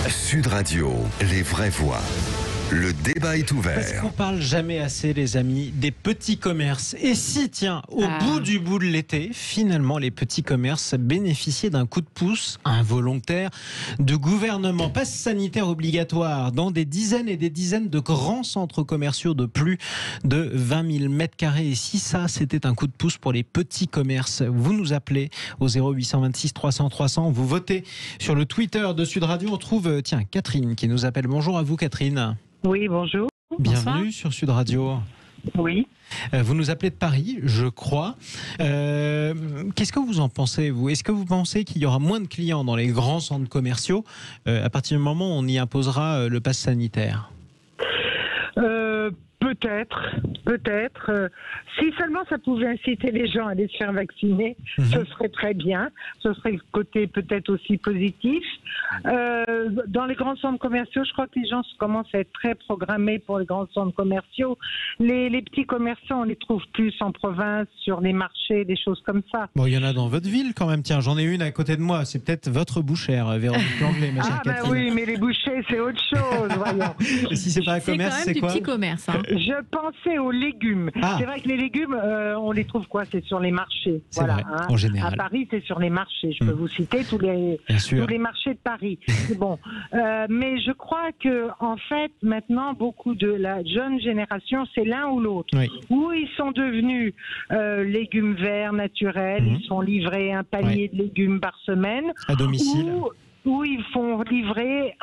Sud Radio, les vraies voix. Le débat est ouvert. Parce qu'on parle jamais assez, les amis, des petits commerces. Et si, tiens, au bout du bout de l'été, finalement, les petits commerces bénéficiaient d'un coup de pouce involontaire de gouvernement. Passe sanitaire obligatoire dans des dizaines et des dizaines de grands centres commerciaux de plus de 20 000 mètres carrés. Et si ça, c'était un coup de pouce pour les petits commerces, vous nous appelez au 0826 300 300. Vous votez sur le Twitter de Sud Radio. On trouve, tiens, Catherine qui nous appelle. Bonjour à vous, Catherine. Oui, bonjour. Bienvenue Bonsoir. sur Sud Radio. Oui. Vous nous appelez de Paris, je crois. Qu'est-ce que vous en pensez, vous ? Est-ce que vous pensez qu'il y aura moins de clients dans les grands centres commerciaux à partir du moment où on y imposera le pass sanitaire ? Peut-être. Si seulement ça pouvait inciter les gens à aller se faire vacciner, ce serait très bien. Ce serait le côté peut-être aussi positif. Dans les grands centres commerciaux, je crois que les gens commencent à être très programmés pour les grands centres commerciaux. Les petits commerçants, on les trouve plus en province, sur les marchés, des choses comme ça. Bon, il y en a dans votre ville quand même. Tiens, j'en ai une à côté de moi. C'est peut-être votre bouchère, Véronique Langlais, ma chère Catherine. Oui, mais les bouchers, c'est autre chose, voyons. Et si c'est pas un commerce, c'est quoi ? C'est quand même du petit commerce. Hein. Je pensais aux légumes. C'est vrai que les légumes, on les trouve c'est sur les marchés. C'est vrai, en général. À Paris, c'est sur les marchés. Je peux vous citer tous les marchés de Paris. Bon, mais je crois que en fait, maintenant, beaucoup de la jeune génération, c'est l'un ou l'autre. Oui. Ou ils sont devenus légumes verts naturels, ils sont livrés un panier de légumes par semaine. À domicile. Où ils font livrer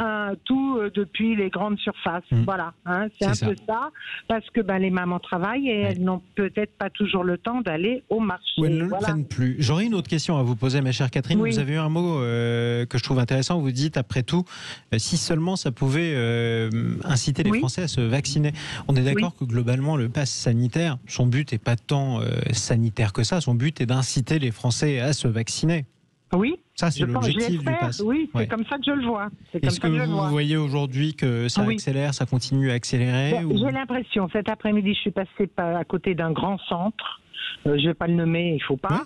tout depuis les grandes surfaces. Voilà, c'est un peu ça. Parce que les mamans travaillent et elles n'ont peut-être pas toujours le temps d'aller au marché. Ou elles ne le prennent plus. J'aurais une autre question à vous poser, ma chère Catherine. Oui. Vous avez eu un mot que je trouve intéressant. Vous dites, après tout, si seulement ça pouvait inciter les Français à se vacciner. On est d'accord que globalement, le pass sanitaire, son but n'est pas tant sanitaire que ça. Son but est d'inciter les Français à se vacciner. Oui. Ça, c'est l'objectif du pass. Oui, c'est comme ça que je le vois. Est-ce que vous voyez aujourd'hui que ça accélère, ça continue à accélérer J'ai l'impression. Cet après-midi, je suis passée à côté d'un grand centre. Je ne vais pas le nommer, il ne faut pas.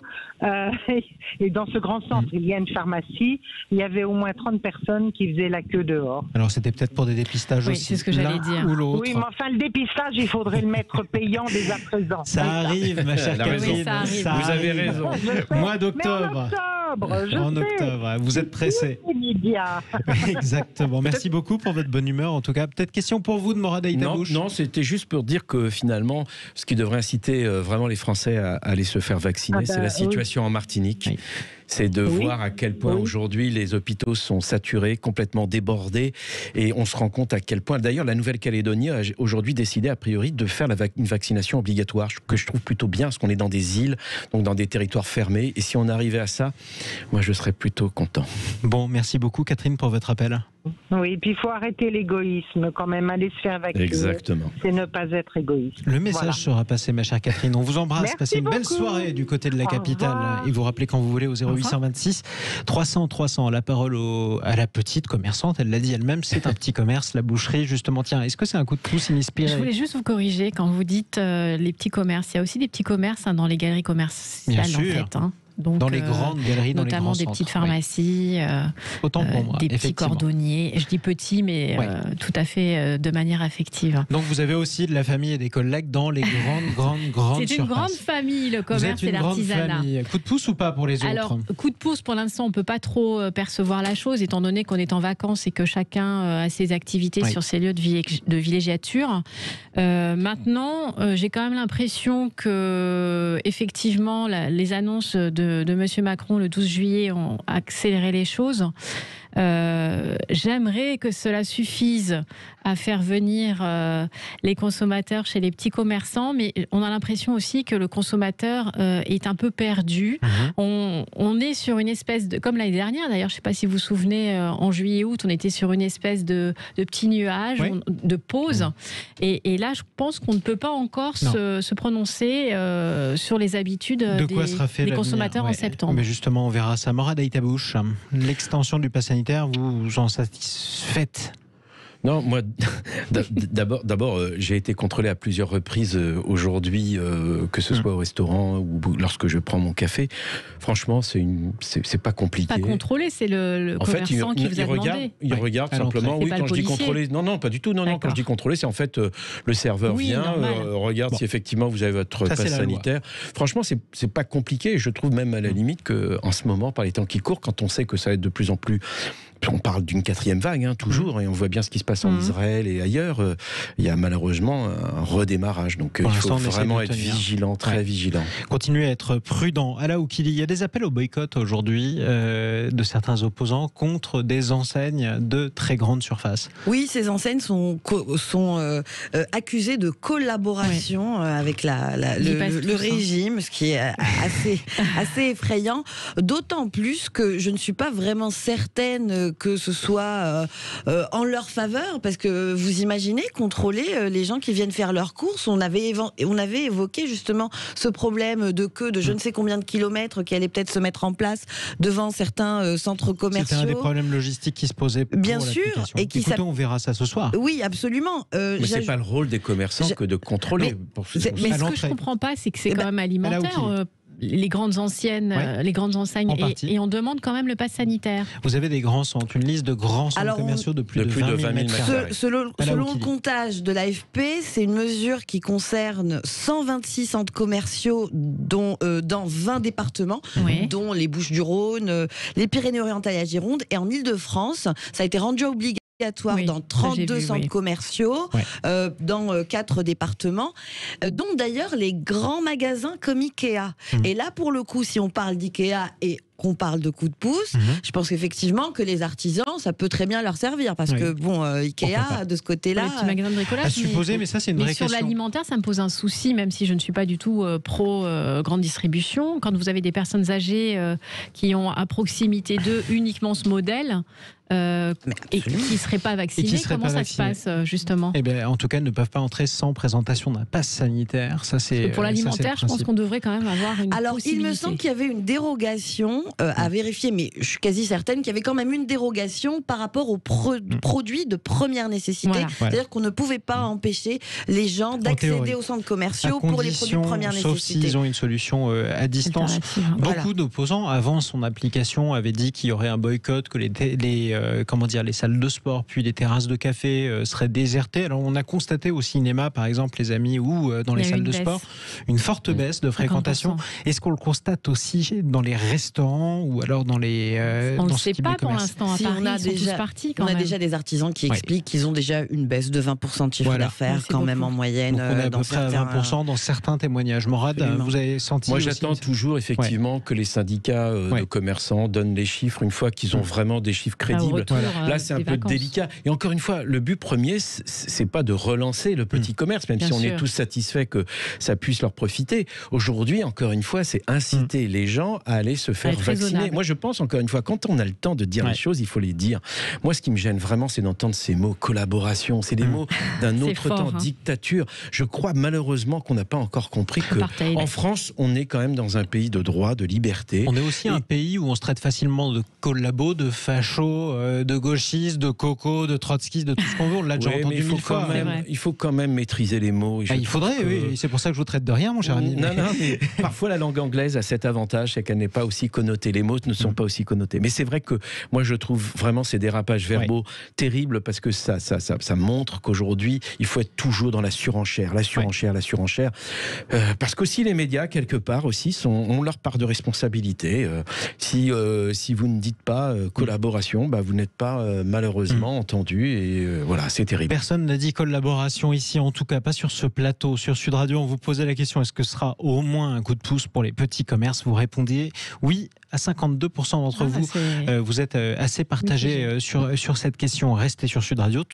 Et dans ce grand centre, il y a une pharmacie. Il y avait au moins 30 personnes qui faisaient la queue dehors. Alors, c'était peut-être pour des dépistages aussi. C'est ce que j'allais dire. Ou l'autre. Oui, mais enfin, le dépistage, il faudrait le mettre payant dès à présent. Ça arrive, ma chère Catherine. Vous avez raison. Mois d'octobre. En octobre, vous êtes pressé. Exactement. Merci beaucoup pour votre bonne humeur. En tout cas, peut-être question pour vous de Morad Aïtabouche. Non, c'était juste pour dire que finalement, ce qui devrait inciter vraiment les Français à aller se faire vacciner, c'est la situation en Martinique. Oui. C'est de voir à quel point aujourd'hui les hôpitaux sont saturés, complètement débordés, et on se rend compte à quel point. D'ailleurs, la Nouvelle-Calédonie a aujourd'hui décidé a priori de faire une vaccination obligatoire, que je trouve plutôt bien, parce qu'on est dans des îles, donc dans des territoires fermés. Et si on arrivait à ça, moi je serais plutôt content. Bon, merci beaucoup Catherine pour votre appel. Oui, puis il faut arrêter l'égoïsme quand même, aller se faire vacciner. Exactement. C'est ne pas être égoïste. Le message sera passé, ma chère Catherine. On vous embrasse. Merci Passez une belle soirée du côté de la capitale. Et vous rappelez quand vous voulez au 0826 300 300. La parole à la petite commerçante. Elle l'a dit elle-même, c'est un petit commerce, la boucherie. Justement, tiens, est-ce que c'est un coup de pouce inspiré ? Je voulais juste vous corriger quand vous dites les petits commerces. Il y a aussi des petits commerces dans les galeries commerciales. Bien sûr. En fait, Donc, dans les grandes galeries, dans les grands notamment des petites pharmacies, autant pour moi, des petits cordonniers. Je dis petits, mais tout à fait de manière affective. Donc vous avez aussi de la famille et des collègues dans les grandes C'est surfaces. une grande famille, le commerce et l'artisanat. Coup de pouce ou pas pour les autres ? Alors, coup de pouce, pour l'instant, on ne peut pas trop percevoir la chose, étant donné qu'on est en vacances et que chacun a ses activités sur ses lieux de villégiature. Maintenant, j'ai quand même l'impression que, effectivement, les annonces de M. Macron le 12 juillet ont accéléré les choses. J'aimerais que cela suffise à faire venir les consommateurs chez les petits commerçants, mais on a l'impression aussi que le consommateur est un peu perdu. On est sur une espèce de, comme l'année dernière d'ailleurs, je ne sais pas si vous vous souvenez, en juillet-août, on était sur une espèce de petits nuages, de pause. Et là, je pense qu'on ne peut pas encore se prononcer sur les habitudes des consommateurs en septembre. Mais justement, on verra ça. Morad Aïtabouche, l'extension du pass sanitaire, vous en satisfaites ? Non, moi, d'abord, j'ai été contrôlé à plusieurs reprises aujourd'hui, que ce soit au restaurant ou lorsque je prends mon café. Franchement, c'est pas compliqué. Pas contrôlé, c'est le commerçant qui vous a demandé. Il regarde simplement. Oui, quand je dis contrôler, non, pas du tout. Non, quand je dis contrôler, c'est en fait le serveur vient, regarde si effectivement vous avez votre passe sanitaire. Franchement, c'est pas compliqué. Je trouve même à la limite que en ce moment, par les temps qui courent, quand on sait que ça va être de plus en plus, on parle d'une 4e vague, toujours, et on voit bien ce qui se passe en Israël et ailleurs. Il y a malheureusement un redémarrage. Donc il faut vraiment être vigilant, très vigilant. Continuez à être prudent. Ala Oukili, il y a des appels au boycott aujourd'hui de certains opposants contre des enseignes de très grande surface. Oui, ces enseignes sont accusées de collaboration avec le régime, ce qui est assez effrayant. D'autant plus que je ne suis pas vraiment certaine que ce soit en leur faveur, parce que vous imaginez contrôler les gens qui viennent faire leurs courses. On avait évoqué justement ce problème de queue de je ne sais combien de kilomètres qui allait peut-être se mettre en place devant certains centres commerciaux. C'était un des problèmes logistiques qui se posaient pour bien sûr, et qui on verra ça ce soir. Oui, absolument. Mais c'est pas le rôle des commerçants que de contrôler. Mais ce que je comprends pas, c'est que c'est quand même alimentaire. Les grandes enseignes, les grandes enseignes, et on demande quand même le pass sanitaire. Vous avez des grands centres, une liste de grands centres commerciaux de plus de 20 000 mètres carrés. Selon le comptage de l'AFP, c'est une mesure qui concerne 126 centres commerciaux dans 20 départements, dont les Bouches-du-Rhône, les Pyrénées-Orientales et la Gironde, et en Île-de-France, ça a été rendu obligatoire dans 32 centres commerciaux, dans 4 départements, dont d'ailleurs les grands magasins comme Ikea. Et là, pour le coup, si on parle d'Ikea et qu'on parle de coup de pouce, je pense qu'effectivement que les artisans, ça peut très bien leur servir, parce que bon, Ikea, de ce côté-là... Les petits magasins de bricolage, à supposer, mais ça c'est une vraie question. Sur l'alimentaire, ça me pose un souci, même si je ne suis pas du tout pro grande distribution. Quand vous avez des personnes âgées qui ont à proximité d'eux uniquement ce modèle, et qui ne seraient pas vaccinés, comment ça se passe justement? Eh bien, en tout cas, ils ne peuvent pas entrer sans présentation d'un pass sanitaire. Ça, c'est pour l'alimentaire, je pense qu'on devrait quand même avoir une possibilité. Il me semble qu'il y avait une dérogation à vérifier, mais je suis quasi certaine qu'il y avait quand même une dérogation par rapport aux produits de première nécessité. C'est-à-dire qu'on ne pouvait pas empêcher les gens d'accéder aux centres commerciaux pour les produits de première nécessité. Sauf s'ils ont une solution à distance. Beaucoup d'opposants, avant son application, avaient dit qu'il y aurait un boycott, que les salles de sport puis les terrasses de café seraient désertées. Alors on a constaté au cinéma, par exemple, les amis, ou dans les salles de sport, une forte baisse de fréquentation. 50%. Est-ce qu'on le constate aussi dans les restaurants ou alors dans les on ne sait pas pour l'instant. À Paris, ils sont tous partis quand même. On a déjà des artisans qui expliquent qu'ils ont déjà une baisse de 20% de chiffre d'affaires quand même en moyenne. Donc on est à peu près à 20% dans certains témoignages. Morad, vous avez senti? Moi, j'attends toujours effectivement que les syndicats de commerçants donnent les chiffres une fois qu'ils ont vraiment des chiffres crédibles. Là, c'est un peu délicat. Et encore une fois, le but premier, c'est pas de relancer le petit commerce, même si on est tous satisfaits que ça puisse leur profiter. Aujourd'hui, encore une fois, c'est inciter les gens à aller se faire vacciner. Moi, je pense, encore une fois, quand on a le temps de dire les choses, il faut les dire. Moi, ce qui me gêne vraiment, c'est d'entendre ces mots collaboration. C'est des mots d'un autre temps, dictature. Je crois malheureusement qu'on n'a pas encore compris qu'en France, on est quand même dans un pays de droit, de liberté. On est aussi un pays où on se traite facilement de collabos, de fachos, de gauchistes, de cocos, de trotskistes, de tout ce qu'on veut. On l'a déjà entendu mille fois. Il faut quand même maîtriser les mots. Il faudrait, oui. C'est pour ça que je vous traite de rien, mon cher ami. Non, mais parfois la langue anglaise a cet avantage, c'est qu'elle n'est pas aussi connotée. Les mots ne sont pas aussi connotés. Mais c'est vrai que moi, je trouve vraiment ces dérapages verbaux terribles, parce que ça montre qu'aujourd'hui, il faut être toujours dans la surenchère. Parce qu'aussi les médias, quelque part, aussi, ont leur part de responsabilité. Si vous ne dites pas collaboration, vous n'êtes pas malheureusement entendu, et voilà, c'est terrible. Personne n'a dit collaboration ici, en tout cas pas sur ce plateau. Sur Sud Radio, on vous posait la question, est-ce que ce sera au moins un coup de pouce pour les petits commerces? Vous répondiez oui à 52% d'entre vous. Vous êtes assez partagés sur cette question. Restez sur Sud Radio.